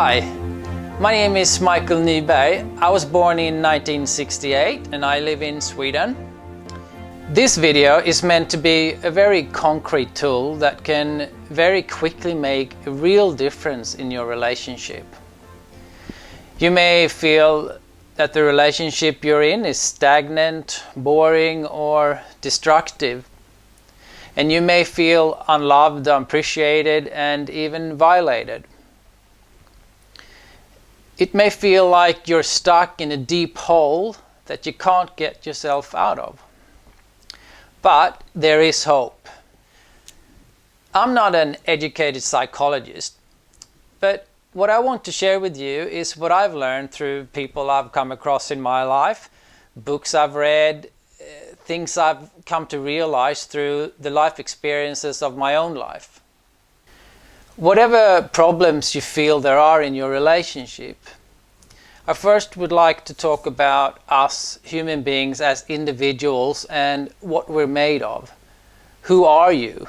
Hi, my name is Michael Nyberg. I was born in 1968 and I live in Sweden. This video is meant to be a very concrete tool that can very quickly make a real difference in your relationship. You may feel that the relationship you're in is stagnant, boring, or destructive. And you may feel unloved, unappreciated, and even violated. It may feel like you're stuck in a deep hole that you can't get yourself out of. But there is hope. I'm not an educated psychologist, but what I want to share with you is what I've learned through people I've come across in my life, books I've read, things I've come to realize through the life experiences of my own life. Whatever problems you feel there are in your relationship, I first would like to talk about us human beings as individuals and what we're made of. Who are you?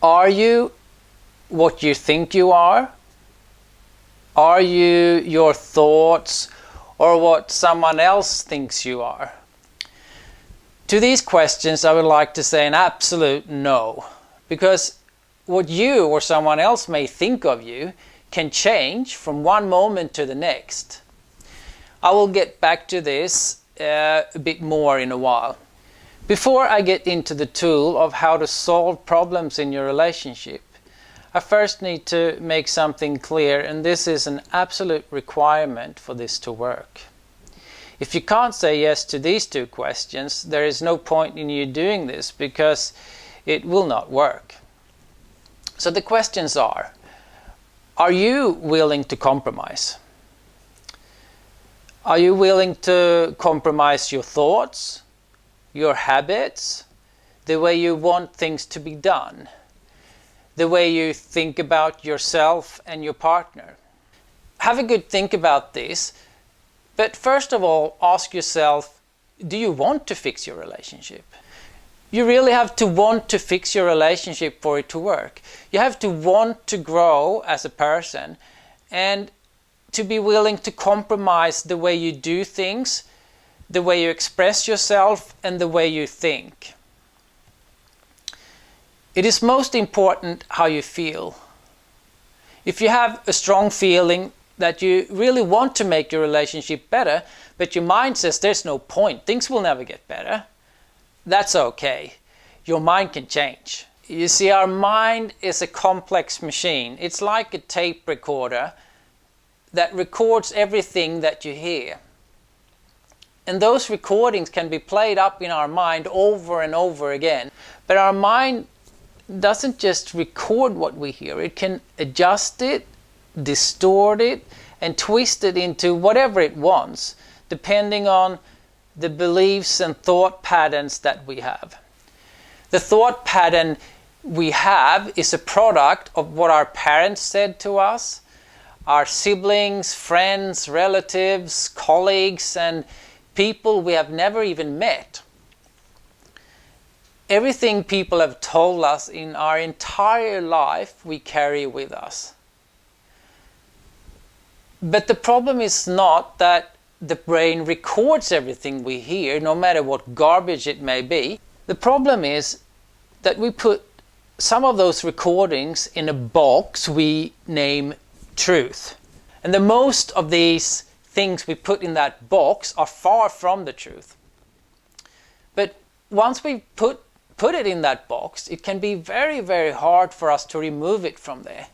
Are you what you think you are? Are you your thoughts or what someone else thinks you are? To these questions I would like to say an absolute no, because what you or someone else may think of you can change from one moment to the next. I will get back to this a bit more in a while. Before I get into the tool of how to solve problems in your relationship, I first need to make something clear, and this is an absolute requirement for this to work. If you can't say yes to these two questions, there is no point in you doing this because it will not work. So the questions are you willing to compromise? Are you willing to compromise your thoughts, your habits, the way you want things to be done, the way you think about yourself and your partner? Have a good think about this, but first of all, ask yourself, do you want to fix your relationship? You really have to want to fix your relationship for it to work. You have to want to grow as a person and to be willing to compromise the way you do things, the way you express yourself, and the way you think. It is most important how you feel. If you have a strong feeling that you really want to make your relationship better, but your mind says there's no point, things will never get better, that's okay. Your mind can change. You see, our mind is a complex machine. It's like a tape recorder that records everything that you hear. And those recordings can be played up in our mind over and over again. But our mind doesn't just record what we hear. It can adjust it, distort it, and twist it into whatever it wants, depending on the beliefs and thought patterns that we have. The thought pattern we have is a product of what our parents said to us, our siblings, friends, relatives, colleagues, and people we have never even met. Everything people have told us in our entire life we carry with us. But the problem is not that the brain records everything we hear, no matter what garbage it may be. The problem is that we put some of those recordings in a box we name truth. And the most of these things we put in that box are far from the truth. But once we put it in that box, it can be very, very hard for us to remove it from there.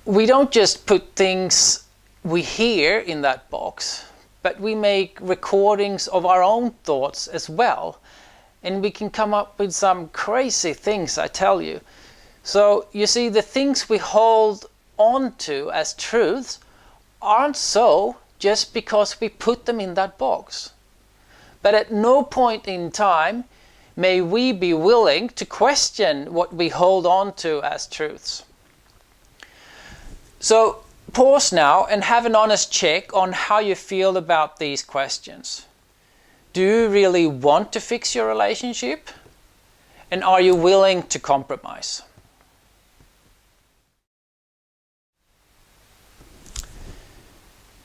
We don't just put things we hear in that box, but we make recordings of our own thoughts as well. And we can come up with some crazy things, I tell you. So you see, the things we hold on to as truths aren't so just because we put them in that box. But at no point in time may we be willing to question what we hold on to as truths. So pause now and have an honest check on how you feel about these questions. Do you really want to fix your relationship? And are you willing to compromise?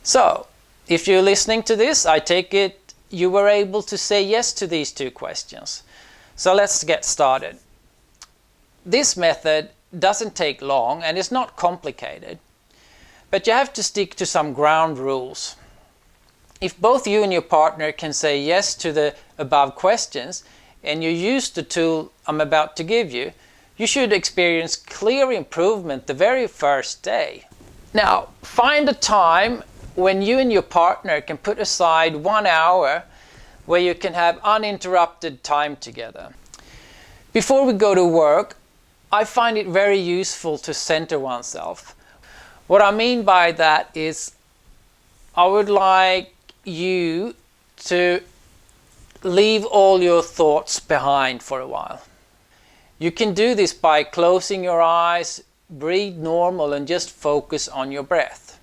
So, if you're listening to this, I take it you were able to say yes to these 2 questions. So let's get started. This method doesn't take long and it's not complicated, but you have to stick to some ground rules. If both you and your partner can say yes to the above questions and you use the tool I'm about to give you, you should experience clear improvement the very first day. Now, find a time when you and your partner can put aside 1 hour where you can have uninterrupted time together. Before we go to work, I find it very useful to center oneself. What I mean by that is I would like you to leave all your thoughts behind for a while. You can do this by closing your eyes, breathe normal, and just focus on your breath.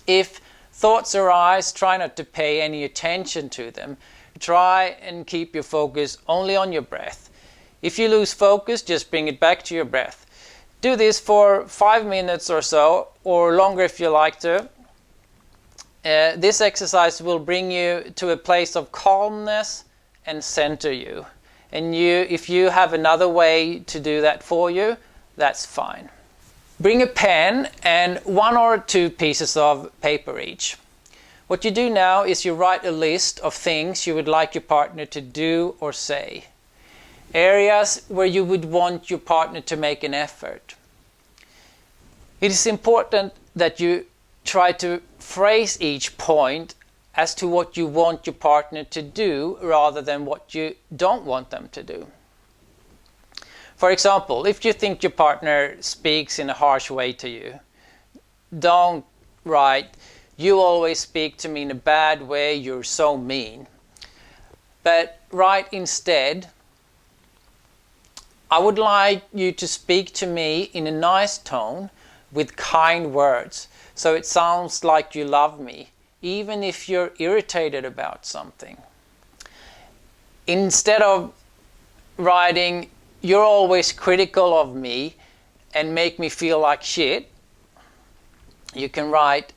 If thoughts arise, try not to pay any attention to them. Try and keep your focus only on your breath. If you lose focus, just bring it back to your breath. Do this for 5 minutes or so, or longer if you like to. This exercise will bring you to a place of calmness and center you. And if you have another way to do that for you, that's fine. Bring a pen and 1 or 2 pieces of paper each. What you do now is you write a list of things you would like your partner to do or say. Areas where you would want your partner to make an effort. It is important that you try to phrase each point as to what you want your partner to do rather than what you don't want them to do. For example, if you think your partner speaks in a harsh way to you, don't write, "You always speak to me in a bad way, you're so mean." But write instead, "I would like you to speak to me in a nice tone with kind words, so it sounds like you love me, even if you're irritated about something." Instead of writing, "You're always critical of me and make me feel like shit," you can write,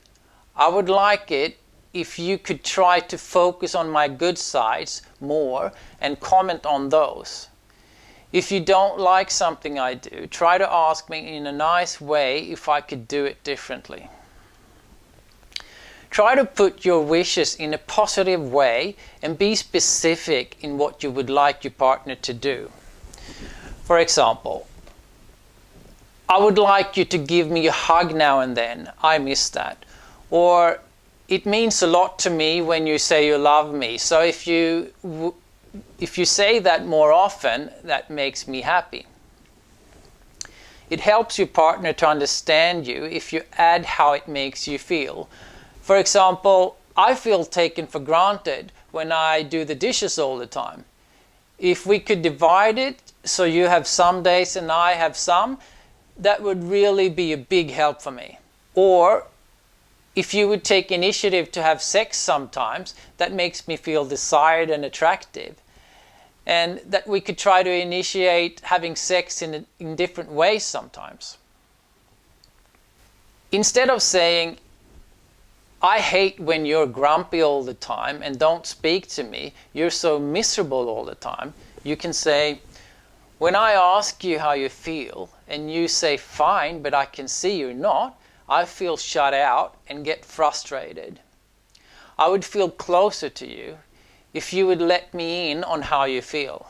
"I would like it if you could try to focus on my good sides more and comment on those. If you don't like something I do, try to ask me in a nice way if I could do it differently." Try to put your wishes in a positive way and be specific in what you would like your partner to do. For example, "I would like you to give me a hug now and then. I miss that." Or, "It means a lot to me when you say you love me. So if you say that more often, that makes me happy." It helps your partner to understand you if you add how it makes you feel. For example, "I feel taken for granted when I do the dishes all the time. If we could divide it so you have some days and I have some, that would really be a big help for me." Or, "If you would take initiative to have sex sometimes, that makes me feel desired and attractive." And that we could try to initiate having sex in different ways sometimes. Instead of saying, "I hate when you're grumpy all the time and don't speak to me, you're so miserable all the time," you can say, "When I ask you how you feel and you say fine, but I can see you're not, I feel shut out and get frustrated. I would feel closer to you if you would let me in on how you feel."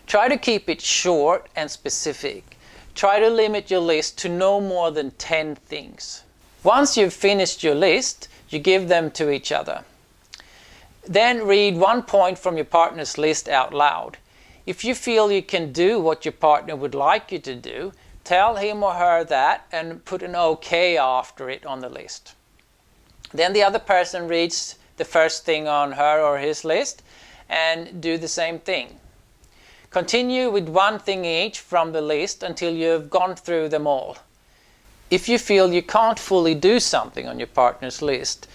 Try to keep it short and specific. Try to limit your list to no more than 10 things. Once you've finished your list, you give them to each other. Then read 1 point from your partner's list out loud. If you feel you can do what your partner would like you to do, tell him or her that and put an OK after it on the list. Then the other person reads the first thing on her or his list and do the same thing. Continue with 1 thing each from the list until you've gone through them all. If you feel you can't fully do something on your partner's list,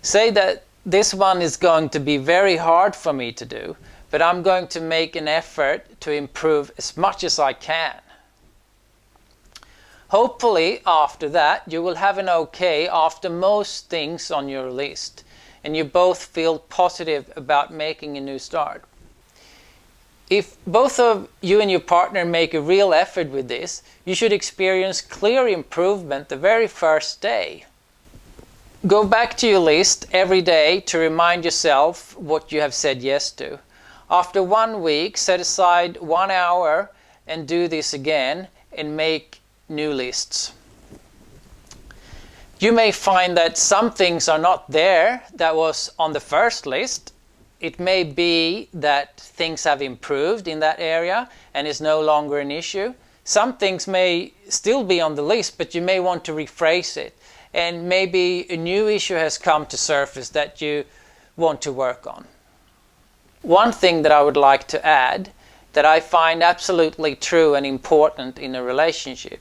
say that this one is going to be very hard for me to do, but I'm going to make an effort to improve as much as I can. Hopefully after that you will have an okay after most things on your list, and you both feel positive about making a new start. If both of you and your partner make a real effort with this, you should experience clear improvement the very first day. Go back to your list every day to remind yourself what you have said yes to. After 1 week, set aside 1 hour and do this again and make new lists. You may find that some things are not there that was on the first list. It may be that things have improved in that area and is no longer an issue. Some things may still be on the list, but you may want to rephrase it. And maybe a new issue has come to surface that you want to work on. One thing that I would like to add that I find absolutely true and important in a relationship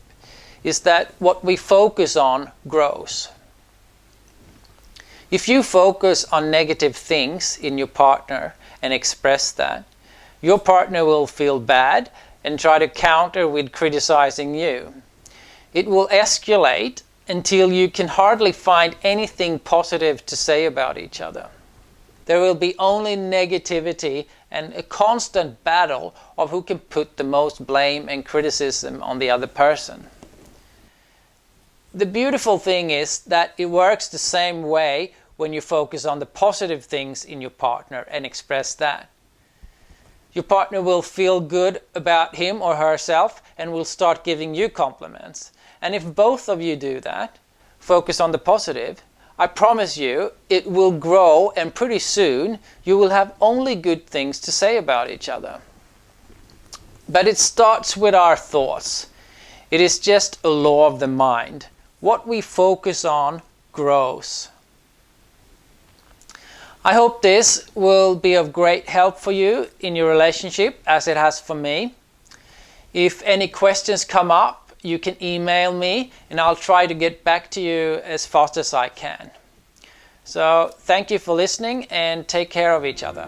is that what we focus on grows. If you focus on negative things in your partner and express that, your partner will feel bad and try to counter with criticizing you. It will escalate until you can hardly find anything positive to say about each other. There will be only negativity and a constant battle of who can put the most blame and criticism on the other person. The beautiful thing is that it works the same way when you focus on the positive things in your partner and express that. Your partner will feel good about him or herself and will start giving you compliments. And if both of you do that, focus on the positive, I promise you it will grow, and pretty soon you will have only good things to say about each other. But it starts with our thoughts. It is just a law of the mind. What we focus on grows. I hope this will be of great help for you in your relationship as it has for me. If any questions come up, you can email me and I'll try to get back to you as fast as I can. So thank you for listening and take care of each other.